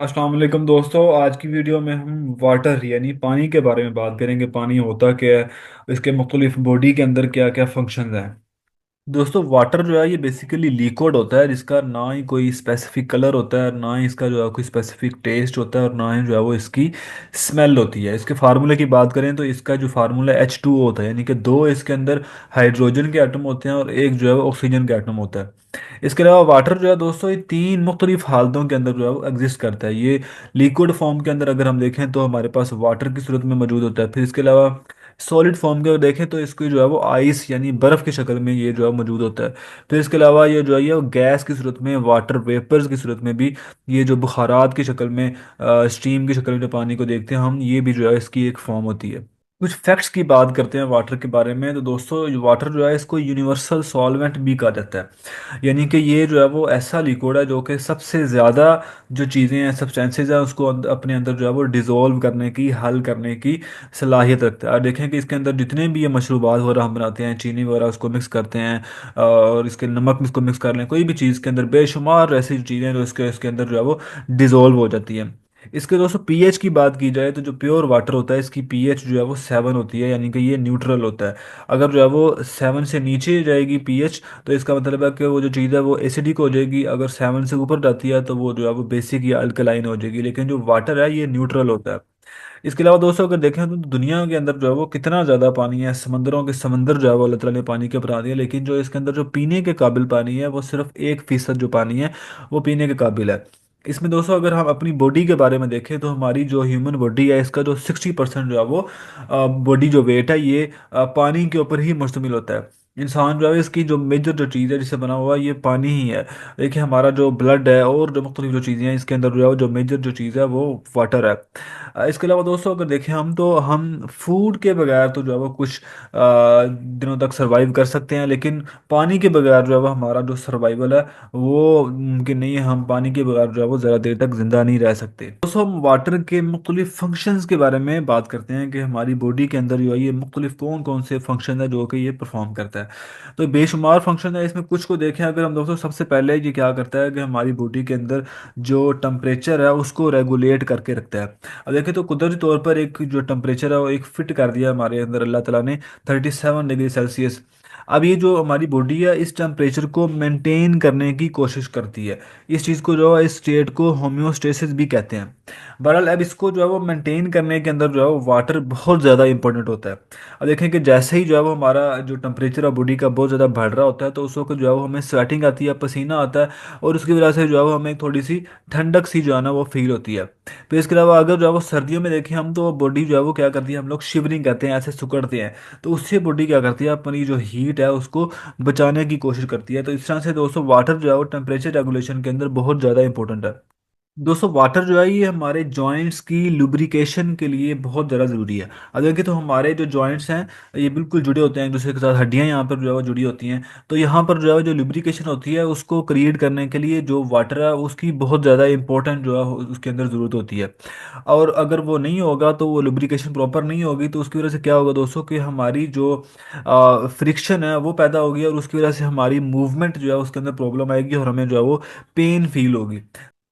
अस्सलाम वालेकुम दोस्तों। आज की वीडियो में हम वाटर यानी पानी के बारे में बात करेंगे। पानी होता क्या है, इसके मुख्तलिफ बॉडी के अंदर क्या क्या फंक्शंस हैं। दोस्तों, वाटर जो है ये बेसिकली लिक्विड होता है, जिसका ना ही कोई स्पेसिफिक कलर होता है, ना ही इसका जो है कोई स्पेसिफिक टेस्ट होता है, और ना ही जो है वो इसकी स्मेल होती है। इसके फार्मूले की बात करें तो इसका जो फार्मूला H2O होता है, यानी कि दो इसके अंदर हाइड्रोजन के एटम होते हैं और एक जो है वो ऑक्सीजन का एटम होता है। इसके अलावा वाटर जो है दोस्तों, ये तीन मुख्तलिफ हालतों के अंदर जो है वो एग्जिस्ट करता है। ये लिक्विड फॉर्म के अंदर अगर हम देखें तो हमारे पास वाटर की सूरत में मौजूद होता है। फिर इसके अलावा सॉलिड फॉर्म के अगर देखें तो इसकी जो है वो आइस यानी बर्फ़ की शक्ल में ये जो है मौजूद होता है। फिर इसके अलावा ये जो है ये गैस की सूरत में, वाटर वेपर्स की सूरत में भी, ये जो बुखारात की शक्ल में, स्टीम की शक्ल में जो पानी को देखते हैं हम, ये भी जो है इसकी एक फॉर्म होती है। कुछ फैक्ट्स की बात करते हैं वाटर के बारे में तो दोस्तों, वाटर जो है इसको यूनिवर्सल सॉल्वेंट भी कहा जाता है। यानी कि ये जो है वो ऐसा लिक्विड है जो कि सबसे ज़्यादा जो चीज़ें हैं, सब्सटेंसेज हैं, उसको अपने अंदर जो है वो डिज़ोल्व करने की, हल करने की सलाहियत रखता है। और देखें कि इसके अंदर जितने भी ये मशरूबात वगैरह हम बनाते हैं, चीनी वगैरह उसको मिक्स करते हैं, और इसके नमक इसको मिक्स कर लें, कोई भी चीज़ के अंदर बेशुमार ऐसी चीज़ें जो इसके इसके अंदर जो है वो डिज़ोल्व हो जाती हैं। इसके दोस्तों पीएच की बात की जाए तो जो प्योर वाटर होता है इसकी पीएच जो है वो 7 होती है, यानी कि ये न्यूट्रल होता है। अगर जो है वो 7 से नीचे जाएगी पीएच, तो इसका मतलब है कि वो जो चीज़ है वो एसिडिक हो जाएगी। अगर 7 से ऊपर जाती है तो वो जो है वो बेसिक या अल्कलाइन हो जाएगी। लेकिन जो वाटर है ये न्यूट्रल होता है। इसके अलावा दोस्तों अगर देखें तो दुनिया के अंदर जो है वो कितना ज़्यादा पानी है, समंदरों के समंदर जो है वो अल्लाह ताला ने पानी के बना दिए, लेकिन जो इसके अंदर जो पीने के काबिल पानी है वो सिर्फ 1% जो पानी है वो पीने के काबिल है। इसमें दोस्तों अगर हम अपनी बॉडी के बारे में देखें तो हमारी जो ह्यूमन बॉडी है इसका जो 60% जो है वो बॉडी जो वेट है ये पानी के ऊपर ही मुश्तमिल होता है। इंसान जो है इसकी जो मेजर जो चीज़ है जिससे बना हुआ है ये पानी ही है। देखिए हमारा जो ब्लड है और जो मुख्तलिफ जो चीज़ें हैं इसके अंदर जो है वो जो मेजर जो चीज़ है वो वाटर है। इसके अलावा दोस्तों अगर देखें हम तो हम फूड के बगैर तो जो है वो कुछ दिनों तक सरवाइव कर सकते हैं, लेकिन पानी के बगैर जो है वो हमारा जो सर्वाइवल है वो मुमकिन नहीं है। हम पानी के बगैर जो है वो ज़्यादा देर तक ज़िंदा नहीं रह सकते। दोस्तों हम वाटर के मुख्तलिफ फंक्शंस के बारे में बात करते हैं कि हमारी बॉडी के अंदर जो है ये मुख्तलिफ कौन कौन से फंक्शन है जो कि ये परफॉर्म करता है। तो बेशुमार फंक्शन है, इसमें कुछ को देखें अगर हम दोस्तों, सबसे पहले ये क्या करता है कि हमारी बॉडी के अंदर जो टेम्परेचर है उसको रेगुलेट करके रखता है। अब देखें तो कुदरती तौर पर एक जो टेम्परेचर है वो एक फिट कर दिया हमारे अंदर अल्लाह ताला ने, 37 डिग्री सेल्सियस। अब ये जो हमारी बॉडी है इस टेम्परेचर को मेंटेन करने की कोशिश करती है। इस चीज़ को जो है, इस स्टेट को होम्योस्टेसिस भी कहते हैं। बहरहाल अब इसको जो है वो मेंटेन करने के अंदर जो है वो वाटर बहुत ज़्यादा इंपॉर्टेंट होता है। अब देखें कि जैसे ही जो है वो हमारा जो टेम्परेचर है बॉडी का बहुत ज़्यादा बढ़ रहा होता है तो उस वक्त जो है वो हमें स्वेटिंग आती है, पसीना आता है, और उसकी वजह से जो है वो हमें थोड़ी सी ठंडक सी जो है ना वो फील होती है। फिर इसके अलावा अगर जो है वो सर्दियों में देखें हम तो बॉडी जो है वो क्या करती है, हम लोग शिवरिंग करते हैं, ऐसे सिकुड़ते हैं, तो उससे बॉडी क्या करती है, अपनी जो हीट है उसको बचाने की कोशिश करती है। तो इस तरह से दोस्तों वाटर जो है वो टेम्परेचर रेगुलेशन के अंदर बहुत ज़्यादा इंपॉर्टेंट है। दोस्तों वाटर जो है ये हमारे जॉइंट्स की लुब्रिकेशन के लिए बहुत ज़्यादा ज़रूरी है। अब देखिए तो हमारे जो जॉइंट्स हैं ये बिल्कुल जुड़े होते हैं एक दूसरे के साथ, हड्डियां यहाँ पर जो है वो जुड़ी होती हैं। तो यहाँ पर जो है जो लुब्रिकेशन होती है उसको क्रिएट करने के लिए जो वाटर है उसकी बहुत ज़्यादा इंपॉर्टेंट जो है उसके अंदर ज़रूरत होती है। और अगर वो नहीं होगा तो वो लुब्रिकेशन प्रॉपर नहीं होगी तो उसकी वजह से क्या होगा दोस्तों कि हमारी जो फ्रिक्शन है वो पैदा होगी, और उसकी वजह से हमारी मूवमेंट जो है उसके अंदर प्रॉब्लम आएगी और हमें जो है वो पेन फील होगी।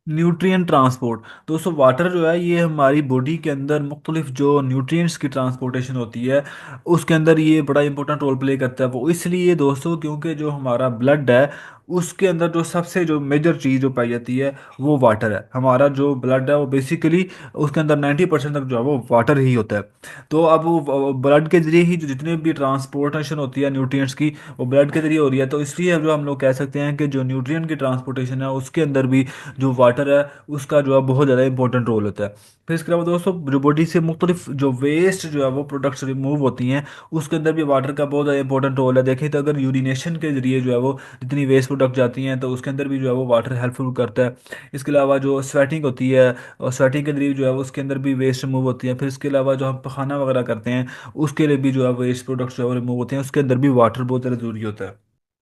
न्यूट्रिएंट ट्रांसपोर्ट, दोस्तों वाटर जो है ये हमारी बॉडी के अंदर मुख्तलिफ जो न्यूट्रिएंट्स की ट्रांसपोर्टेशन होती है उसके अंदर ये बड़ा इंपॉर्टेंट रोल प्ले करता है। वो इसलिए दोस्तों क्योंकि जो हमारा ब्लड है उसके अंदर जो सबसे जो मेजर चीज़ जो पाई जाती है वो वाटर है। हमारा जो ब्लड है वो बेसिकली उसके अंदर 90% तक जो है वो वाटर ही होता है। तो अब वो ब्लड के जरिए ही जो जितने भी ट्रांसपोर्टेशन होती है न्यूट्रिएंट्स की वो ब्लड के जरिए हो रही है, तो इसलिए जो हम लोग कह सकते हैं कि जो न्यूट्रिएंट की ट्रांसपोर्टेशन है उसके अंदर भी जो वाटर है उसका जो है बहुत ज़्यादा इंपॉर्टेंट रोल होता है। फिर इसके अलावा दोस्तों जो बॉडी से मुख्तलिफ जो वेस्ट जो है वो प्रोडक्ट्स रिमूव होती हैं उसके अंदर भी वाटर का बहुत ज़्यादा इंपॉर्टेंट रोल है। देखें तो अगर यूरिनेशन के जरिए जो है वो जितनी वेस्ट प्रोडक्ट जाती हैं तो उसके अंदर भी जो है वो वाटर हेल्पफुल करता है। इसके अलावा जो स्वेटिंग होती है और स्वेटिंग के जरिए जो है वो उसके अंदर भी वेस्ट रिमूव होती है। फिर इसके अलावा जो हम पखाना वगैरह करते हैं उसके लिए भी जो है वेस्ट प्रोडक्ट्स जो है वो रिमूव होते हैं, उसके अंदर भी वाटर बहुत ज़्यादा ज़रूरी होता है।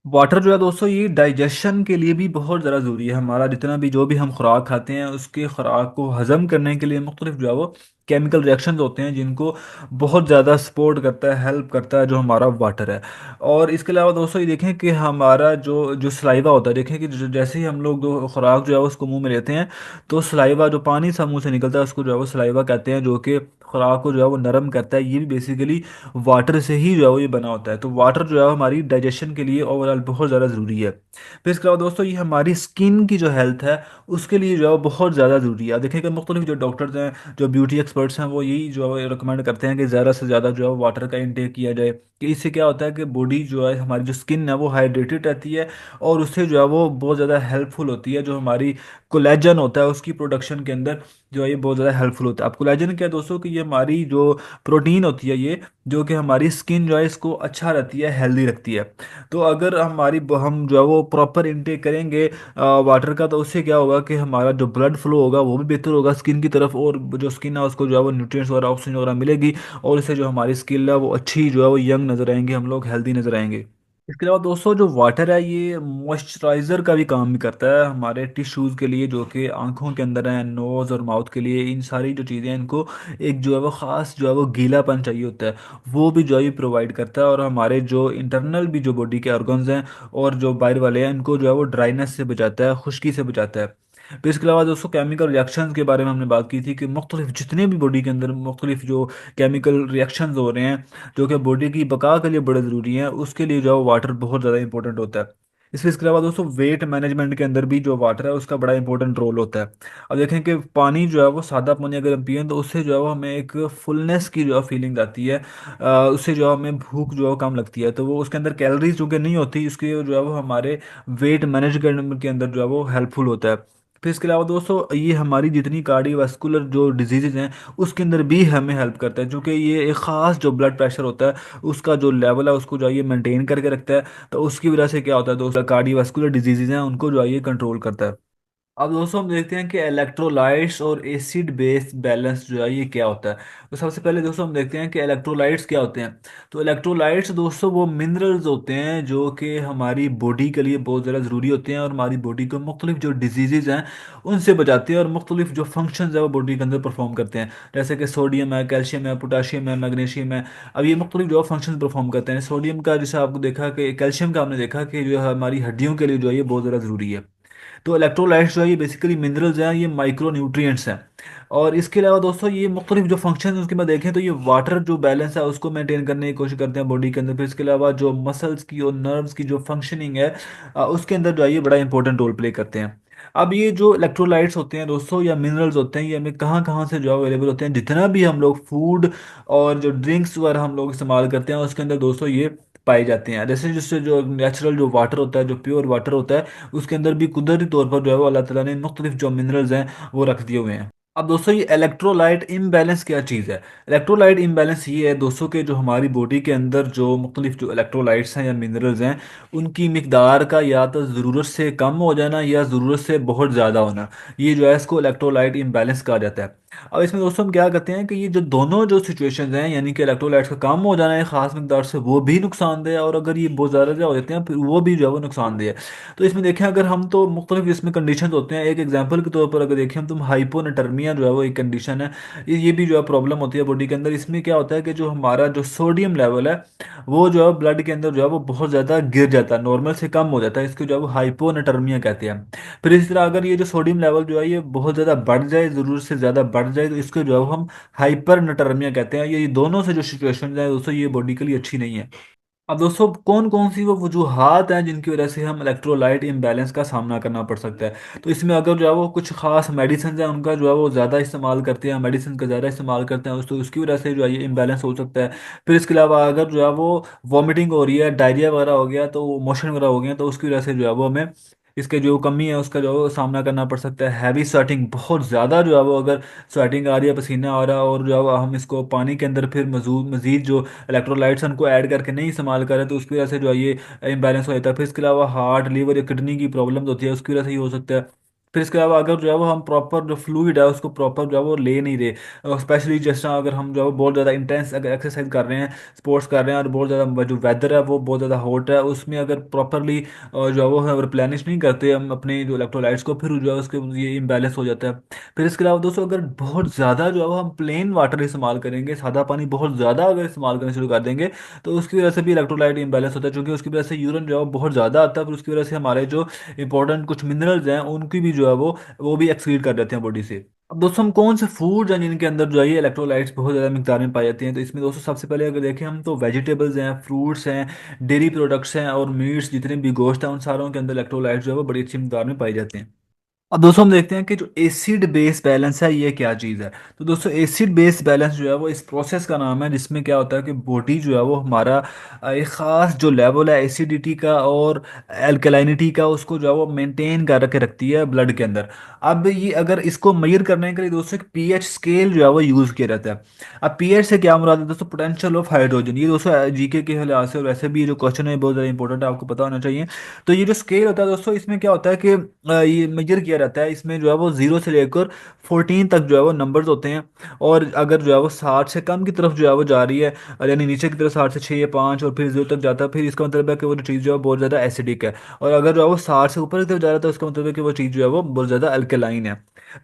वाटर जो है दोस्तों ये डाइजेशन के लिए भी बहुत ज़्यादा ज़रूरी है। हमारा जितना भी जो भी हम खुराक खाते हैं उसके खुराक को हज़म करने के लिए मुख्तलिफ जो है वो केमिकल रिएक्शंस होते हैं जिनको बहुत ज़्यादा सपोर्ट करता है, हेल्प करता है जो हमारा वाटर है। और इसके अलावा दोस्तों ये देखें कि हमारा जो जो सलाइवा होता है, देखें कि जैसे ही हम लोग जो खुराक जो है उसको मुंह में लेते हैं, तो सलाइवा जो पानी सा मुंह से निकलता है उसको जो है वो सलाइवा कहते हैं, जो कि खुराक को जो है वो नरम करता है। ये भी बेसिकली वाटर से ही जो है वो ये बना होता है। तो वाटर जो है हमारी डाइजेशन के लिए ओवरऑल बहुत ज़्यादा ज़रूरी है। फिर इसके अलावा दोस्तों ये हमारी स्किन की जो हेल्थ है उसके लिए जो है वो बहुत ज़्यादा ज़रूरी है। आप देखें कि मुख्तलिफ जो डॉक्टर्स हैं, जो ब्यूटी एक्सपर्ट्स हैं, वो यही जो है रिकमेंड करते हैं कि ज़्यादा से ज़्यादा जो है वाटर का इंटेक किया जाए, कि इससे क्या होता है कि बॉडी जो है हमारी जो स्किन है वो हाइड्रेटेड रहती है, और उससे जो है वो बहुत ज़्यादा हेल्पफुल होती है। जो हमारी कोलेजन होता है उसकी प्रोडक्शन के अंदर जो है ये बहुत ज़्यादा हेल्पफुल होता है। अब कोलेजन क्या है दोस्तों, कि ये हमारी जो प्रोटीन होती है, ये जो कि हमारी स्किन जो है इसको अच्छा रहती है, हेल्दी रखती है। तो अगर हम जो है वो प्रॉपर इनटेक करेंगे वाटर का, तो उससे क्या होगा कि हमारा जो ब्लड फ्लो होगा वो भी बेहतर होगा स्किन की तरफ, और जो स्किन है उसको जो है वो न्यूट्रिएंट्स वगैरह, ऑक्सीजन वगैरह मिलेगी, और इससे जो हमारी स्किन है वो अच्छी जो है वो यंग नजर आएंगे, हम लोग हेल्दी नजर आएंगे। इसके अलावा दोस्तों जो वाटर है ये मॉइस्चराइज़र का भी काम भी करता है हमारे टिश्यूज़ के लिए, जो कि आंखों के अंदर है, नोज़ और माउथ के लिए। इन सारी जो चीज़ें हैं इनको एक जो है वो ख़ास जो है वो गीलापन चाहिए होता है, वो भी जो है प्रोवाइड करता है। और हमारे जो इंटरनल भी जो बॉडी के ऑर्गन्स हैं और जो बाहर वाले हैं, इनको जो है वो ड्राइनेस से बचाता है, खुश्की से बचाता है। फिर इसके अलावा दोस्तों केमिकल रिएक्शंस के बारे में हमने बात की थी, कि मुख्तलिफ जितने भी बॉडी के अंदर मुख्तलिफ जो केमिकल रिएक्शंस हो रहे हैं जो कि बॉडी की बका के लिए बड़े ज़रूरी हैं, उसके लिए जो है वाटर बहुत ज़्यादा इंपॉर्टेंट होता है। इसके अलावा दोस्तों वेट मैनेजमेंट के अंदर भी जो वाटर है उसका बड़ा इंपॉर्टेंट रोल होता है। अब देखें कि पानी जो है वो सादा पानी अगर हम पिएं तो उससे जो है वो हमें एक फुलनेस की जो है फीलिंग आती है, उससे जो है हमें भूख जो है कम लगती है। तो वो उसके अंदर कैलोरीज जो कि नहीं होती, इसके जो है वो हमारे वेट मैनेज करने के अंदर जो है वो हेल्पफुल होता है। फिर इसके अलावा दोस्तों ये हमारी जितनी कार्डियोवास्कुलर जो डिजीज़ हैं उसके अंदर भी हमें हेल्प करता है, क्योंकि ये एक ख़ास जो ब्लड प्रेशर होता है उसका जो लेवल है उसको जो है ये मेंटेन करके रखता है। तो उसकी वजह से क्या होता है दोस्तों, कार्डियोवास्कुलर डिजीज़ हैं उनको जो है ये कंट्रोल करता है। अब दोस्तों हम देखते हैं कि इलेक्ट्रोलाइट्स और एसिड बेस बैलेंस जो है ये क्या होता है। तो सबसे पहले दोस्तों हम देखते हैं कि इलेक्ट्रोलाइट्स क्या होते हैं। तो इलेक्ट्रोलाइट्स दोस्तों वो मिनरल्स होते हैं जो कि हमारी बॉडी के लिए बहुत ज़्यादा ज़रूरी होते हैं, और हमारी बॉडी को मुख्तलिफ जो डिजीज़ हैं उनसे बचाते हैं, और मुख्तलिफ जो फंक्शंस है वो बॉडी के अंदर परफॉर्म करते हैं। जैसे कि सोडियम है, कैल्शियम है, पोटाशियम है, मैग्नीशियम है। अब ये मुख्तलिफ जो फंक्शन परफॉर्म करते हैं। सोडियम का जैसे आपको देखा कि कैल्शियम का हमने देखा कि जो है हमारी हड्डियों के लिए जो है ये बहुत ज़्यादा ज़रूरी है। तो इलेक्ट्रोलाइट्स जो है ये बेसिकली मिनरल्स हैं, ये माइक्रो न्यूट्रिएंट्स हैं। और इसके अलावा दोस्तों ये मुख्तलिफ जो फंक्शन है उसके बाद देखें तो ये वाटर जो बैलेंस है उसको मेंटेन करने की कोशिश करते हैं बॉडी के अंदर। फिर इसके अलावा जो मसल्स की और नर्व्स की जो फंक्शनिंग है उसके अंदर जो है ये बड़ा इंपॉर्टेंट रोल प्ले करते हैं। अब ये जो इलेक्ट्रोलाइट्स होते हैं दोस्तों या मिनरल्स होते हैं, ये हमें कहाँ कहाँ से जो अवेलेबल होते हैं, जितना भी हम लोग फूड और जो ड्रिंक्स वगैरह हम लोग इस्तेमाल करते हैं उसके अंदर दोस्तों ये पाए जाते हैं। जैसे जिससे जो नेचुरल जो वाटर होता है, जो प्योर वाटर होता है, उसके अंदर भी कुदरती तौर पर जो है वो अल्लाह ताला ने मुख्तलिफ जो मिनरल्स हैं वो रख दिए हुए हैं। अब दोस्तों ये इलेक्ट्रोलाइट इम्बैलेंस क्या चीज़ है। इलेक्ट्रोलाइट इम्बैलेंस ये है दोस्तों के जो हमारी बॉडी के अंदर जो मुख्तलिफ जो इलेक्ट्रोलाइट्स हैं या मिनरल्स हैं उनकी मिकदार का या तो ज़रूरत से कम हो जाना या ज़रूरत से बहुत ज़्यादा होना, ये जो है इसको इलेक्ट्रोलाइट इम्बैलेंस कहा जाता है। अब इसमें दोस्तों हम क्या करते हैं कि ये जो दोनों जो सिचुएशंस हैं, यानी कि इलेक्ट्रोलाइट्स का कम हो जाना है ख़ास मिकदार से, वो भी नुकसानदेह है, और अगर ये बहुत ज़्यादा हो जाते हैं फिर वो भी जो है वो नुकसानदेह है। तो इसमें देखें अगर हम तो मुख्तलिफ इसमें कंडीशन होते हैं। एक एग्जाम्पल के तौर पर अगर देखें हम, तुम हाइपोनेटर्मिया जो है वो एक कंडीशन है, ये भी जो है प्रॉब्लम होती है बॉडी के अंदर। इसमें क्या होता है कि जो हमारा जो सोडियम लेवल है वो जो है ब्लड के अंदर जो है वो बहुत ज़्यादा गिर जाता है, नॉर्मल से कम हो जाता है। इसको जो है वो हाइपोनेटर्मिया कहते हैं। फिर इस तरह अगर ये जो सोडियम लेवल जो है ये बहुत ज़्यादा बढ़ जाए, ज़रूरत से ज़्यादा बढ़ जाए, तो इसको जो है हम हाइपर नटर्मिया कहते हैं। ये दोनों से जो सिचुएशन है दोस्तों ये बॉडी के लिए अच्छी नहीं है। अब दोस्तों कौन कौन सी वो वजूहात हैं जिनकी वजह से हम इलेक्ट्रोलाइट इम्बैलेंस का सामना करना पड़ सकता है। तो इसमें अगर जो है वो कुछ खास मेडिसिन है उनका जो है वो ज़्यादा इस्तेमाल करते हैं, मेडिसिन का ज़्यादा इस्तेमाल करते हैं, तो उसकी वजह से जो है ये इम्बैलेंस हो सकता है। फिर इसके अलावा अगर जो है वो वॉमिटिंग हो रही है, डायरिया वगैरह हो गया, तो मोशन वगैरह हो गया, तो उसकी वजह से जो है वो हमें इसके जो कमी है उसका जो है वो सामना करना पड़ सकता है। हैवी स्वेटिंग बहुत ज़्यादा जो है वो अगर स्वेटिंग आ रही है, पसीना आ रहा है, और जो है वो हम इसको पानी के अंदर फिर मज़ीद जो इलेक्ट्रोलाइट्स उनको ऐड करके नहीं इस्तेमाल करें, तो उसकी वजह से जो है ये इम्बैलेंस हो जाता है। फिर इसके अलावा हार्ट, लीवर या किडनी की प्रॉब्लम्स होती है, उसकी वजह से ही हो सकता है। फिर इसके अलावा अगर जो है वो हम प्रॉपर जो फ्लूइड है उसको प्रॉपर जो है वो ले नहीं रहे, स्पेशली जिस तरह अगर हम जो है वो बहुत ज़्यादा इंटेंस अगर एक्सरसाइज कर रहे हैं, स्पोर्ट्स कर रहे हैं, और बहुत ज़्यादा जो वेदर है वो बहुत ज़्यादा हॉट है, उसमें अगर प्रॉपरली जो है वो हम रिप्लेनिश नहीं करते हम अपने जो इलेक्ट्रोलाइट्स को, फिर जो है उसके ये इम्बैलेंस हो जाता है। फिर इसके अलावा दोस्तों अगर बहुत ज़्यादा जो है वो हम प्लेन वाटर इस्तेमाल करेंगे, सादा पानी बहुत ज़्यादा अगर इस्तेमाल करना शुरू कर देंगे, तो उसकी वजह से भी इलेक्ट्रोलाइट इम्बैलेंस होता है, क्योंकि उसकी वजह से यूरिन जो है वो बहुत ज़्यादा आता है, फिर उसकी वजह से हमारे जो इंपॉर्टेंट कुछ मिनरल्स हैं उनकी भी जो है वो भी एक्सक्रीट कर देते हैं बॉडी से। अब दोस्तों हम कौन से फूड हैं जिनके अंदर जो है ये इलेक्ट्रोलाइट्स बहुत ज़्यादा मिकदार में पाई जाती हैं, तो इसमें दोस्तों सबसे पहले अगर देखें हम तो वेजिटेबल्स हैं, फ्रूट्स हैं, डेयरी प्रोडक्ट्स हैं, और मीट्स जितने भी गोश्त हैं उन सारों के अंदर इलेक्ट्रोलाइट्स जो है वो बड़ी अच्छी मिकदार में पाई जाती हैं। अब दोस्तों हम देखते हैं कि जो एसिड बेस बैलेंस है ये क्या चीज़ है। तो दोस्तों एसिड बेस बैलेंस जो है वो इस प्रोसेस का नाम है जिसमें क्या होता है कि बॉडी जो है वो हमारा एक ख़ास जो लेवल है एसिडिटी का और एल्कलाइनिटी का उसको जो है वो मेंटेन कर के रखती है ब्लड के अंदर। अब ये अगर इसको मेजर करने के लिए दोस्तों पीएच स्केल जो है वो यूज़ किया जाता है। अब पीएच से क्या मुराद है दोस्तों, पोटेंशियल ऑफ हाइड्रोजन, ये दोस्तों जीके के लिहाज से और वैसे भी ये जो क्वेश्चन है बहुत ज़्यादा इंपॉर्टेंट है, आपको पता होना चाहिए। तो ये जो स्केल होता है दोस्तों इसमें क्या होता है कि ये मेजर किया जाता है, इसमें जो है वो 0 से लेकर 14 तक जो है वो नंबर्स होते हैं। और अगर जो है वो 60 से कम की तरफ जो है वो जा रही है, यानी नीचे की तरफ 60 से 6 या 5 और फिर 0 तक जाता है, फिर इसका मतलब है कि वो जो चीज़ जो है बहुत ज़्यादा एसिडिक है। और अगर जो है वो 60 से ऊपर की तरफ जा रहा है तो इसका मतलब है कि वो चीज़ जो है वो बहुत ज़्यादा अल्कलाइन है।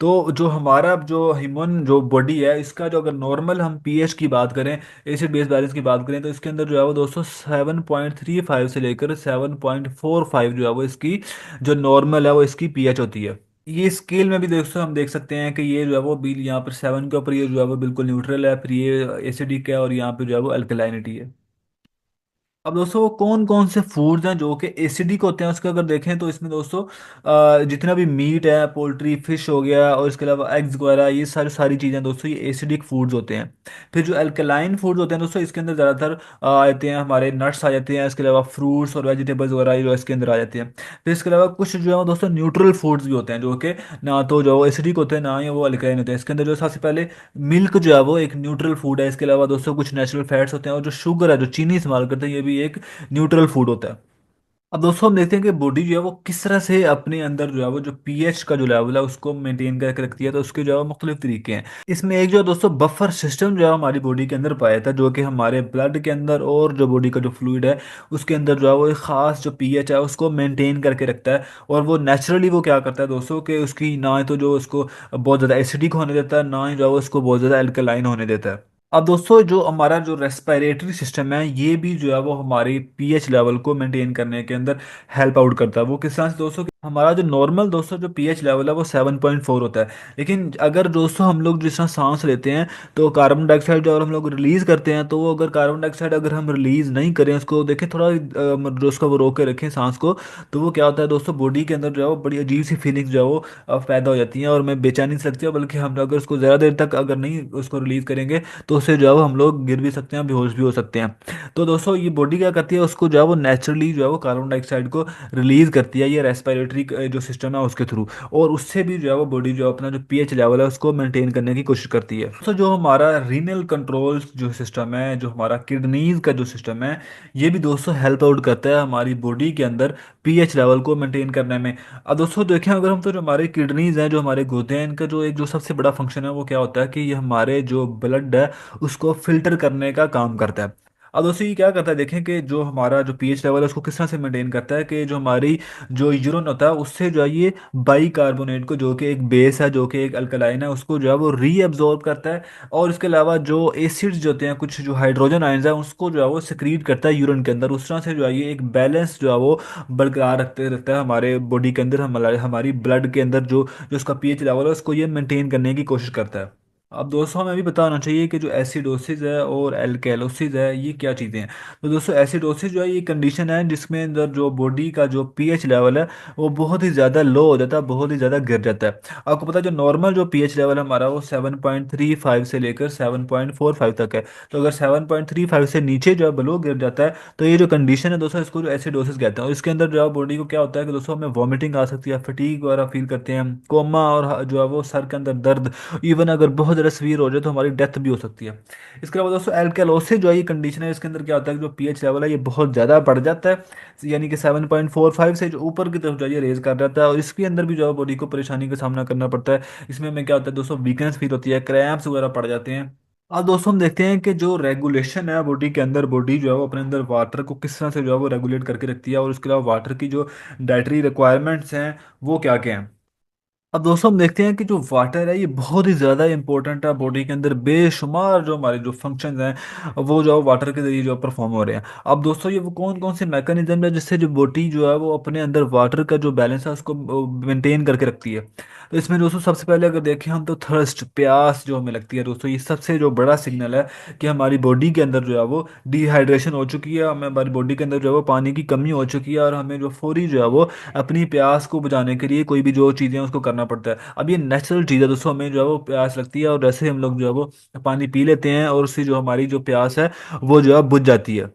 तो जो हमारा जो ह्यूमन जो बॉडी है इसका जो अगर नॉर्मल हम पीएच की बात करें, एसिड बेस बैलेंस की बात करें, तो इसके अंदर जो है वो दोस्तों 7.35 से लेकर 7.45 जो है वो इसकी जो नॉर्मल है वो इसकी पीएच होती है। ये स्केल में भी दोस्तों हम देख सकते हैं कि ये जो है वो बिल यहाँ पर 7 के ऊपर ये जो है वो बिल्कुल न्यूट्रल है, फिर ये एसिडिक है, और यहाँ पे जो है वो अल्कलाइनिटी है। अब दोस्तों कौन कौन से फूड्स हैं जो कि एसिडिक होते हैं उसका अगर देखें तो इसमें दोस्तों जितना भी मीट है, पोल्ट्री, फिश हो गया, और इसके अलावा एग्स वगैरह, ये सारी सारी चीज़ें दोस्तों ये एसिडिक फूड्स होते हैं। फिर जो अल्कलाइन फूड्स होते हैं दोस्तों इसके अंदर ज़्यादातर आते हैं हमारे नट्स आ जाते हैं, इसके अलावा फ्रूट्स और वेजिटेबल्स वगैरह ये जो इसके अंदर आ जाते हैं। फिर इसके अलावा कुछ जो है वो दोस्तों न्यूट्रल फूड्स भी होते हैं जो कि ना तो जो एसिडिक होते हैं ना ही वो अल्कलाइन होते हैं। इसके अंदर जो सबसे पहले मिल्क जो है वो एक न्यूट्रल फूड है, इसके अलावा दोस्तों कुछ नेचुरल फैट्स होते हैं, और जो शुगर है जो चीनी इस्तेमाल करते हैं ये भी एक न्यूट्रल फूड होता है। अब दोस्तों हम देखते हैं कि बॉडी जो है वो किस तरह से अपने अंदर जो है वो जो पीएच का जो लेवल है उसको मेंटेन करके रखती है, तो उसके जो है वो मुख्तलिफ तरीके हैं। इसमें एक जो है दोस्तों बफर सिस्टम जो है हमारी बॉडी के अंदर पाया जाता है, जो कि हमारे ब्लड के अंदर और जो बॉडी का जो फ्लूइड है उसके अंदर जो है वो एक ख़ास जो पीएच है उसको मेंटेन करके रखता है। और वो नेचुरली वो क्या करता है दोस्तों कि उसकी ना तो जो उसको बहुत ज़्यादा एसिडिक होने देता है, ना ही जो है वो उसको बहुत ज़्यादा अल्कलाइन होने देता है। अब दोस्तों जो हमारा जो रेस्पिरेटरी सिस्टम है ये भी जो है वो हमारी पीएच लेवल को मेंटेन करने के अंदर हेल्प आउट करता है। वो किस तरह से दोस्तों कि हमारा जो नॉर्मल दोस्तों जो पीएच लेवल है वो 7.4 होता है, लेकिन अगर दोस्तों हम लोग जिस तरह सांस लेते हैं तो कार्बन डाइऑक्साइड जो हम लोग रिलीज करते हैं, तो वो अगर कार्बन डाइऑक्साइड अगर हम रिलीज नहीं करें, उसको देखें थोड़ा जो उसका वो रोक के रखें सांस को, तो वो क्या होता है दोस्तों बॉडी के अंदर जो है वो बड़ी अजीब सी फीलिंग्स जो है वो पैदा हो जाती हैं, और मैं बेचैनी से लगती है, बल्कि हम अगर उसको ज़्यादा देर तक अगर नहीं उसको रिलीज करेंगे तो उससे जो है वो हम लोग गिर भी सकते हैं, बेहोश भी हो सकते हैं। तो दोस्तों ये बॉडी क्या करती है उसको जो है वो नेचुरली जो है वो कार्बन डाइऑक्साइड को रिलीज करती है, ये रेस्पिरेटरी जो सिस्टम है उसके थ्रू, और उससे भी जो है वो बॉडी जो है अपना जो पीएच लेवल है उसको मेंटेन करने की कोशिश करती है। दोस्तों जो हमारा रीनल कंट्रोल जो सिस्टम है, जो हमारा किडनीज का जो सिस्टम है, ये भी दोस्तों हेल्प आउट करता है हमारी बॉडी के अंदर पीएच लेवल को मेंटेन करने में। अब दोस्तों देखें अगर हम तो जो हमारे किडनीज हैं, जो हमारे गुर्दे हैं, इनका जो एक जो सबसे बड़ा फंक्शन है वो क्या होता है कि ये हमारे जो ब्लड है उसको फिल्टर करने का काम करता है। अब दोस्तों ये क्या करता है देखें कि जो हमारा जो पीएच लेवल है उसको किस तरह से मेंटेन करता है कि जो हमारी जो यूरिन होता है उससे जो है ये बाइकार्बोनेट को, जो कि एक बेस है, जो कि एक अल्कलाइन है, उसको जो है वो रीअब्जॉर्ब करता है। और इसके अलावा जो एसिड्स जो होते हैं, कुछ जो हाइड्रोजन आयंस है, उसको जो है वो सिक्रीट करता है यूरिन के अंदर। उस तरह से जो है ये एक बैलेंस जो है वो बरकरार रखते रहता है हमारे बॉडी के अंदर, हमारे हमारी ब्लड के अंदर जो जो उसका पीएच लेवल है उसको ये मेंटेन करने की कोशिश करता है। अब दोस्तों हमें भी पता होना चाहिए कि जो एसिडोसिस है और एल्केलोसिस है ये क्या चीज़ें हैं। तो दोस्तों एसिडोसिस जो है ये कंडीशन है जिसमें अंदर जो बॉडी का जो पीएच लेवल है वो बहुत ही ज़्यादा लो हो जाता है, बहुत ही ज़्यादा गिर जाता है। आपको पता है जो नॉर्मल जो पीएच लेवल है हमारा वो 7.35 से लेकर 7.45 तक है। तो अगर 7.35 से नीचे जो है बिलो गिर जाता है तो ये जो कंडीशन है दोस्तों इसको जो एसिडोसिस कहते हैं। और इसके अंदर जो है बॉडी को क्या होता है कि दोस्तों हमें वॉमिटिंग आ सकती है, फटीग वगैरह फील करते हैं, कोमा, और जो है वो सर के अंदर दर्द, इवन अगर बहुत ज़्यादा सीवियर हो जाए तो हमारी डेथ भी हो सकती है। इसके अलावा दोस्तों एल्केलोसिस जो है ये कंडीशन है, इसके अंदर क्या होता है कि जो पीएच लेवल है ये बहुत ज़्यादा बढ़ जाता है, यानी कि 7.45 से जो ऊपर की तरफ जो है ये रेज कर जाता है, और इसके अंदर भी जो है बॉडी को परेशानी का सामना करना पड़ता है। इसमें हमें क्या होता है दोस्तों, वीकनेस फील होती है, क्रैम्प्स वगैरह पड़ जाते हैं। अब दोस्तों हम देखते हैं कि जो रेगुलेशन है बॉडी के अंदर, बॉडी जो है वो अपने अंदर वाटर को किस तरह से जो है वो रेगुलेट करके रखती है, और उसके अलावा वाटर की जो डाइटरी रिक्वायरमेंट्स हैं वो क्या क्या हैं। अब दोस्तों हम देखते हैं कि जो वाटर है ये बहुत ही ज़्यादा इंपॉर्टेंट है बॉडी के अंदर, बेशुमार जो हमारे जो फंक्शंस हैं वो जो वाटर के जरिए जो परफॉर्म हो रहे हैं। अब दोस्तों ये वो कौन कौन से मैकेनिज्म है जिससे जो बॉडी जो है वो अपने अंदर वाटर का जो बैलेंस है उसको मेंटेन करके रखती है। तो इसमें दोस्तों सबसे पहले अगर देखें हम तो थर्स्ट, प्यास जो हमें लगती है दोस्तों, ये सबसे जो बड़ा सिग्नल है कि हमारी बॉडी के अंदर जो है वो डिहाइड्रेशन हो चुकी है, हमें हमारी बॉडी के अंदर जो है वो पानी की कमी हो चुकी है, और हमें जो फौरी जो है वो अपनी प्यास को बुझाने के लिए कोई भी जो चीज़ें हैं उसको करना पड़ता है। अब ये नेचुरल चीज़ है दोस्तों, हमें जो है वो प्यास लगती है और वैसे ही हम लोग जो है वो पानी पी लेते हैं, और उससे जो हमारी जो प्यास है वो जो है बुझ जाती है।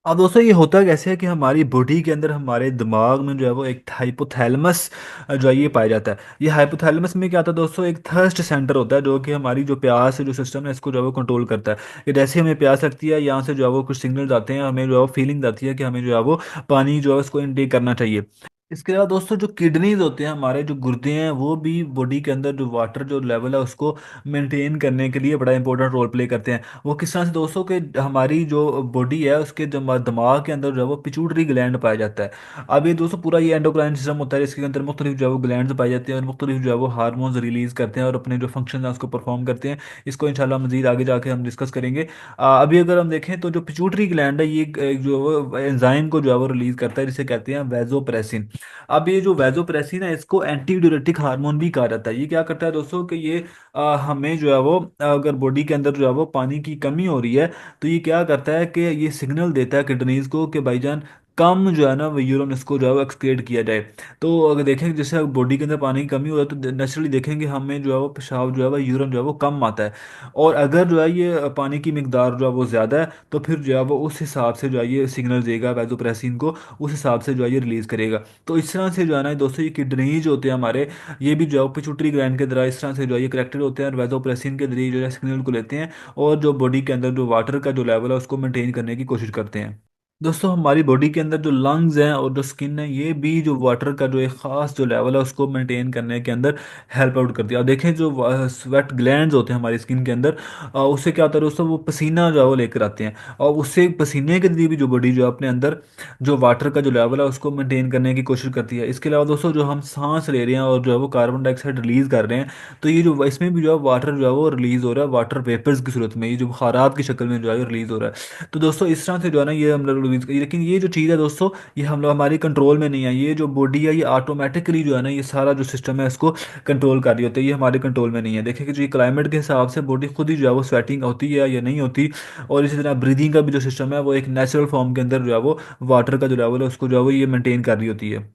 अब दोस्तों ये होता कैसे है कि हमारी बॉडी के अंदर हमारे दिमाग में जो है वो एक हाइपोथैलेमस जो है ये पाया जाता है। ये हाइपोथैलेमस में क्या होता है दोस्तों, एक थर्स्ट सेंटर होता है जो कि हमारी जो प्यास है जो सिस्टम है इसको जो है वो कंट्रोल करता है, कि जैसे ही हमें प्यास लगती है यहाँ से जो है वो कुछ सिग्नल्स आते हैं, हमें जो है वो फीलिंग्स आती है कि हमें जो है वो पानी जो है उसको इनटेक करना चाहिए। इसके अलावा दोस्तों जो किडनीज होते हैं, हमारे जो गुर्दे हैं, वो भी बॉडी के अंदर जो वाटर जो लेवल है उसको मेंटेन करने के लिए बड़ा इंपॉर्टेंट रोल प्ले करते हैं। वो किस तरह से दोस्तों, कि हमारी जो बॉडी है उसके दिमाग के अंदर जो है वो पिट्यूटरी ग्लैंड पाया जाता है। अब ये दोस्तों पूरा ये एंडोक्राइन सिस्टम होता है, इसके अंदर मुख्तलिफ जो है वो ग्लैंड पाए जाते हैं, और मुख्तलिफ जो है वो हार्मोन्स रिलीज करते हैं और अपने जो फंक्शन है उसको परफॉर्म करते हैं। इसको इंशाल्लाह मजीद आगे जाके हम डिस्कस करेंगे। अभी अगर हम देखें तो जो पिट्यूटरी ग्लैंड है ये एक जो है वो एंजाइम को जो है वो रिलीज करता है, जिसे कहते हैं वैजोप्रेसिन। अब ये जो वैजोप्रेसिन है इसको एंटी ड्यूरेटिक हार्मोन भी कहा जाता है। ये क्या करता है दोस्तों कि ये हमें जो है वो अगर बॉडी के अंदर जो है वो पानी की कमी हो रही है तो ये क्या करता है कि ये सिग्नल देता है किडनीज को कि भाईजान कम जो है ना वो यूरिन इसको जो है वो एक्सक्रीट किया जाए। तो अगर देखें जैसे बॉडी के अंदर पानी की कमी हो रहा है तो नेचुरली देखेंगे हमें जो है वो पेशाब जो है वो यूरिन जो है वो कम आता है, और अगर जो है ये पानी की मिकदार जो है वो ज़्यादा है तो फिर जो है वो उस हिसाब से जो है ये सिग्नल देगा वैजोप्रेसिन को, उस हिसाब से जो है ये रिलीज़ करेगा। तो इस तरह से जो है ना दोस्तों ये किडनीज होते हैं हमारे, ये भी जो है पिट्यूटरी ग्लैंड के द्वारा इस तरह से जो है ये करेक्टेड होते हैं और वैसोप्रेसिन के जरिए जो है सिग्नल को लेते हैं, और जो बॉडी के अंदर जो वाटर का जो लेवल है उसको मेंटेन करने की कोशिश करते हैं। दोस्तों हमारी बॉडी के अंदर जो लंग्स हैं और जो स्किन है ये भी जो वाटर का जो एक ख़ास जो लेवल है उसको मेंटेन करने के अंदर हेल्प आउट करती है। अब देखें जो स्वेट ग्लैंड्स होते हैं हमारी स्किन के अंदर, उससे क्या होता है दोस्तों, वो पसीना जो है वो लेकर आते हैं, और उससे पसीने के जरिए भी जो बॉडी जो है अपने अंदर जो वाटर का जो लेवल है उसको मेंटेन करने की कोशिश करती है। इसके अलावा दोस्तों जो हम सांस ले रहे हैं और जो है वो कार्बन डाइऑक्साइड रिलीज़ कर रहे हैं, तो ये जो इसमें भी जो है वाटर जो है वो रिलीज़ हो रहा है, वाटर वेपर्स की सूरत में, ये जो बुखारात की शक्ल में जो है रिलीज़ हो रहा है। तो दोस्तों इस तरह से जो है ना ये हम लोग रिलीज, लेकिन ये जो चीज़ है दोस्तों ये हम लोग हमारी कंट्रोल में नहीं है। ये जो बॉडी है ये ऑटोमेटिकली जो है ना ये सारा जो सिस्टम है इसको कंट्रोल कर रही होती है, ये हमारे कंट्रोल में नहीं है। देखिए कि जो ये क्लाइमेट के हिसाब से बॉडी खुद ही जो है वो स्वेटिंग होती है या नहीं होती, और इसी तरह ब्रीदिंग का भी जो सिस्टम है वो एक नेचुरल फॉर्म के अंदर जो है वो वाटर का जो लेवल है उसको जो है वो ये मेंटेन कर रही होती है।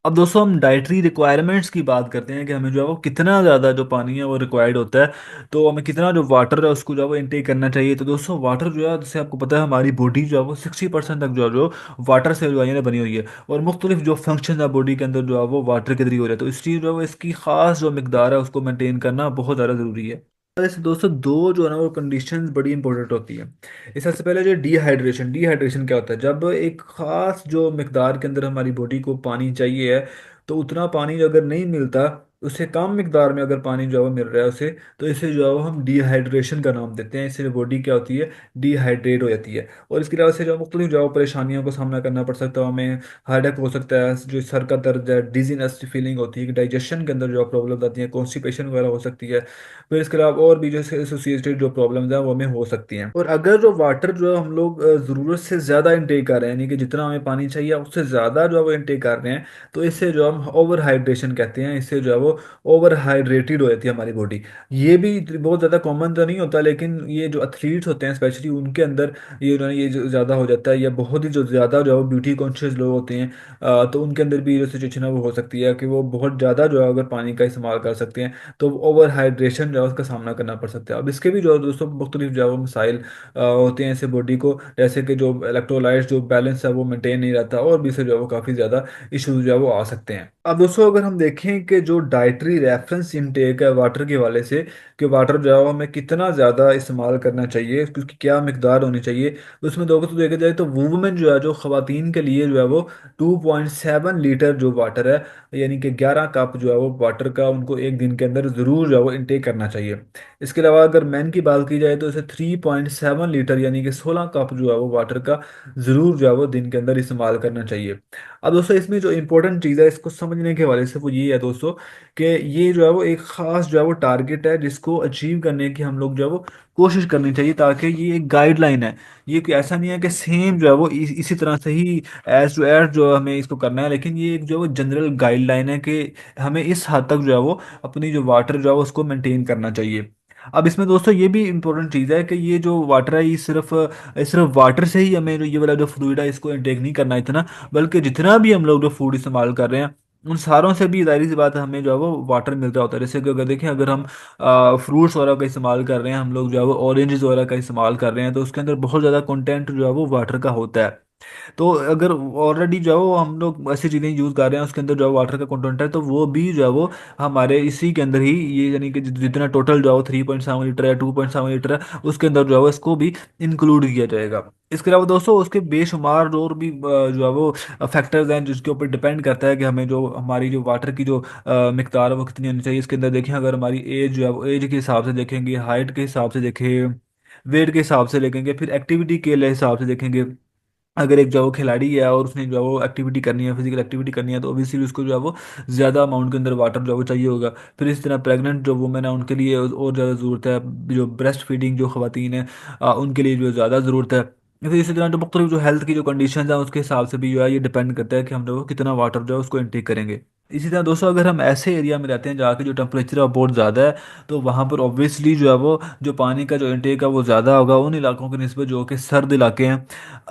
अब दोस्तों हम डाइटरी रिक्वायरमेंट्स की बात करते हैं कि हमें जो है वो कितना ज़्यादा जो पानी है वो रिक्वायर्ड होता है, तो हमें कितना जो वाटर है उसको जो है वो इनटेक करना चाहिए। तो दोस्तों वाटर जो है जैसे आपको पता है हमारी बॉडी जो है वो 60% तक जो वाटर से जो है ना बनी हुई है, और मुख्तलिफ जो फंक्शन है बॉडी के अंदर जो है वो वाटर के जरिए हो रहा है, तो इसलिए जो है वो इसकी खास जो मकदार है उसको मेंटेन करना बहुत ज़्यादा ज़रूरी है। वैसे दोस्तों दो जो है ना वो कंडीशंस बड़ी इंपॉर्टेंट होती है। इस सबसे पहले जो डिहाइड्रेशन, डिहाइड्रेशन क्या होता है, जब एक खास जो मकदार के अंदर हमारी बॉडी को पानी चाहिए है तो उतना पानी अगर नहीं मिलता, उससे कम मकदार में अगर पानी जो है वो मिल रहा है उसे, तो इसे जो है वो हम डिहाइड्रेशन का नाम देते हैं। इससे बॉडी क्या होती है, डिहाइड्रेट हो जाती है, और इसके अलावा से जो मुख्तलिफ जो है वो परेशानियों का सामना करना पड़ सकता है हमें। हेडेक हो सकता है, जो सर का दर्द है, डिजीनेस फीलिंग होती है, डाइजेशन के अंदर जो प्रॉब्लम आती है, कॉन्स्टिपेशन वगैरह हो सकती है। फिर इसके अलावा और भी जो एसोसिएटेड जो प्रॉब्लम्स हैं वो हमें हो सकती हैं। और अगर जो वाटर जो है हम लोग ज़रूरत से ज़्यादा इंटेक कर रहे हैं, यानी कि जितना हमें पानी चाहिए उससे ज़्यादा जो है वो इंटेक कर रहे हैं, तो इससे जो हम ओवर हाइड्रेशन कहते हैं, इससे जो है वो ओवर हाइड्रेटेड हो जाती है हमारी बॉडी। ये भी बहुत ज़्यादा कॉमन तो नहीं होता, लेकिन ये जो एथलीट्स होते हैं स्पेशली उनके अंदर ये जो है ये जो ज़्यादा हो जाता है, या बहुत ही जो ज़्यादा जो है ब्यूटी कॉन्शियस लोग होते हैं, तो उनके अंदर भी जो सिचुएशन है वो हो सकती है कि वो बहुत ज़्यादा जो है अगर पानी का इस्तेमाल कर सकते हैं तो ओवर हाइड्रेशन जो है उसका सामना करना पड़ सकता है। अब इसके भी जो है दोस्तों मुख्तलिफ जो है वो मसाइल होते हैं ऐसे बॉडी को, जैसे कि जो इलेक्ट्रोलाइट्स जो बैलेंस है वो मेंटेन नहीं रहता, और भी से जो है वो काफ़ी ज़्यादा इशूज जो है वो आ सकते हैं। अब दोस्तों अगर हम देखें कि जो डाइटरी रेफरेंस इनटेक है वाटर के हवाले से, कि वाटर जो है वो हमें कितना ज़्यादा इस्तेमाल करना चाहिए, उसकी क्या मकदार होनी चाहिए, तो उसमें दोस्तों देखा जाए तो वुमेन जो है, जो ख़वातीन के लिए जो है वो 2.7 लीटर जो वाटर है, यानी कि 11 कप जो है वो वाटर का उनको एक दिन के अंदर ज़रूर जो है वो इनटेक करना चाहिए। इसके अलावा अगर मैन की बात की जाए तो इसे 3.7 लीटर यानी कि 16 कप जो है वो वाटर का ज़रूर जो है वो दिन के अंदर इस्तेमाल करना चाहिए। अब दोस्तों इसमें जो इंपॉर्टेंट चीज़ है इसको समझने के हवाले से वो ये है दोस्तों, कि ये जो है वो एक ख़ास जो है वो टारगेट है जिसको अचीव करने की हम लोग जो है वो कोशिश करनी चाहिए, ताकि ये एक गाइडलाइन है। ये कोई ऐसा नहीं है कि सेम जो है वो इसी तरह से ही एज टू एज जो हमें इसको करना है, लेकिन ये एक जो है वो जनरल गाइडलाइन है कि हमें इस हद तक जो है वो अपनी जो वाटर जो है वो उसको मेंटेन करना चाहिए। अब इसमें दोस्तों ये भी इम्पोर्टेंट चीज़ है कि ये जो वाटर है ये सिर्फ वाटर से ही हमें ये वाला जो फ्लूइड है इसको इंटेक नहीं करना इतना, बल्कि जितना भी हम लोग जो फूड इस्तेमाल कर रहे हैं उन सारों से भी जाहिर सी बात है हमें जो है वो वाटर मिल रहा होता है। जैसे कि अगर देखें, अगर हम फ्रूट्स वगैरह का इस्तेमाल कर रहे हैं, हम लोग जो है वो ऑरेंजेस वगैरह का इस्तेमाल कर रहे हैं, तो उसके अंदर बहुत ज़्यादा कंटेंट जो है वो वाटर का होता है। तो अगर ऑलरेडी जो है वो हम लोग ऐसी चीज़ें यूज़ कर रहे हैं उसके अंदर जो है वाटर का कंटेंट है, तो वो भी जो है वो हमारे इसी के अंदर ही, ये यानी कि जितना टोटल जो है वो 3.7 लीटर है, 2.7 लीटर है, उसके अंदर जो है वो इसको भी इंक्लूड किया जाएगा। इसके अलावा दोस्तों उसके बेशुमार और भी जो है वो फैक्टर्स हैं जिसके ऊपर डिपेंड करता है कि हमें जो हमारी जो वाटर की जो मिकदार है वो कितनी होनी चाहिए। इसके अंदर देखें, अगर हमारी एज जो है वो एज के हिसाब से देखेंगे, हाइट के हिसाब से देखें, वेट के हिसाब से देखेंगे, फिर एक्टिविटी के लिए हिसाब से देखेंगे। अगर एक जो है वो खिलाड़ी है और उसने जो है वो एक्टिविटी करनी है, फिजिकल एक्टिविटी करनी है, तो ऑब्वियसली उसको जो है वो ज़्यादा अमाउंट के अंदर वाटर जो है वो चाहिए होगा। फिर इस तरह प्रेग्नेंट जो वुमेन है उनके लिए और ज़्यादा ज़रूरत है। जो ब्रेस्ट फीडिंग जो खवातीन है उनके लिए जो ज़्यादा ज़रूरत है। फिर इसी तरह जो मुख्तलिफ जो हेल्थ की जो कंडीशन है उसके हिसाब से भी जो है ये डिपेंड करता है कि हम लोग कितना वाटर जो है उसको इनटेक करेंगे। इसी तरह दोस्तों अगर हम ऐसे एरिया में रहते हैं जहाँ की जो टेम्परेचर है वो बहुत ज़्यादा है, तो वहाँ पर ऑब्वियसली जो है वो जो पानी का जो इंटेक है वो ज़्यादा होगा उन इलाकों की निस्बत जो कि सर्द इलाके हैं।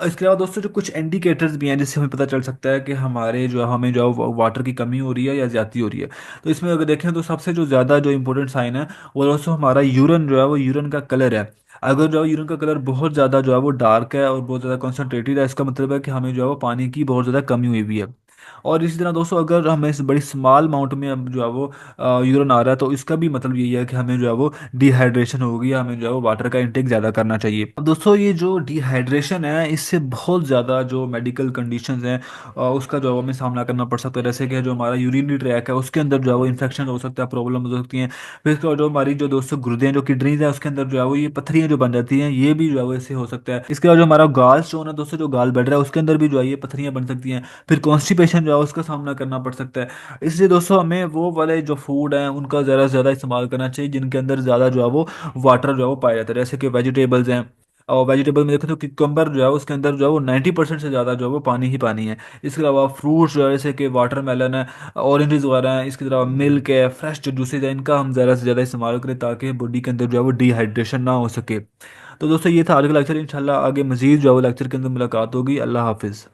इसके अलावा दोस्तों जो कुछ इंडिकेटर्स भी हैं जिससे हमें पता चल सकता है कि हमारे जो हमें जो है वाटर की कमी हो रही है या ज़्यादती हो रही है। तो इसमें अगर देखें तो सबसे जो ज़्यादा जो इंपॉर्टेंट साइन है वो दोस्तों हमारा यूरन जो है वो यूरन का कलर है। अगर जो है यूरन का कलर बहुत ज़्यादा जो है वो डार्क है और बहुत ज़्यादा कॉन्सेंट्रेटेड है, इसका मतलब है कि हमें जो है वो पानी की बहुत ज़्यादा कमी हुई हुई है। और इसी तरह दोस्तों अगर हमें इस बड़ी स्मॉल अमाउंट में अब जो है वो यूरिन आ रहा है, तो इसका भी मतलब यही है कि हमें जो है वो डिहाइड्रेशन हो गई, हमें जो है वो वाटर का इंटेक ज़्यादा करना चाहिए। अब दोस्तों ये जो डिहाइड्रेशन है इससे बहुत ज़्यादा जो मेडिकल कंडीशंस हैं उसका जो है वो हमें सामना करना पड़ सकता है। जैसे कि जो हमारा यूरिनरी ट्रैक है उसके अंदर जो है वो इन्फेक्शन हो सकता है, प्रॉब्लम हो सकती हैं। फिर इसके बाद जो हमारी जो दोस्तों गुर्दे हैं, जो किडनीज है, उसके अंदर जो है वो ये पत्थरियाँ जो बन जाती हैं, ये भी जो है वो इससे हो सकता है। इसके बाद जो हमारा गाल स्टोन है दोस्तों, जो गाल बैठ रहा है उसके अंदर भी जो है ये पत्थरियाँ बन सकती हैं। फिर कॉन्स्टिपेशन जो है उसका सामना करना पड़ सकता है। इसलिए दोस्तों हमें वो वाले जो फूड हैं उनका ज़्यादा से ज़्यादा इस्तेमाल करना चाहिए जिनके अंदर ज़्यादा जो है वो वाटर जो है वो पाया जाता है, जैसे कि वेजिटेबल्स हैं। और वेजिटेबल में देखें तो किकम्बर जो है उसके अंदर जो है वो 90% से ज़्यादा जो है वो पानी ही पानी है। इसके अलावा फ्रूट्स जो है जैसे कि वाटरमेलन है, ऑरेंजेस वगैरह हैं, इसके अलावा मिल्क है, फ्रेश जो जूसेज है, इनका हम ज़्यादा से ज़्यादा इस्तेमाल करें ताकि बॉडी के अंदर जो है वो डिहाइड्रेशन ना हो सके। तो दोस्तों ये था आज का लेक्चर। इंशाल्लाह आगे मजीद जो है वो लेक्चर के अंदर मुलाकात होगी। अल्लाह हाफिज़।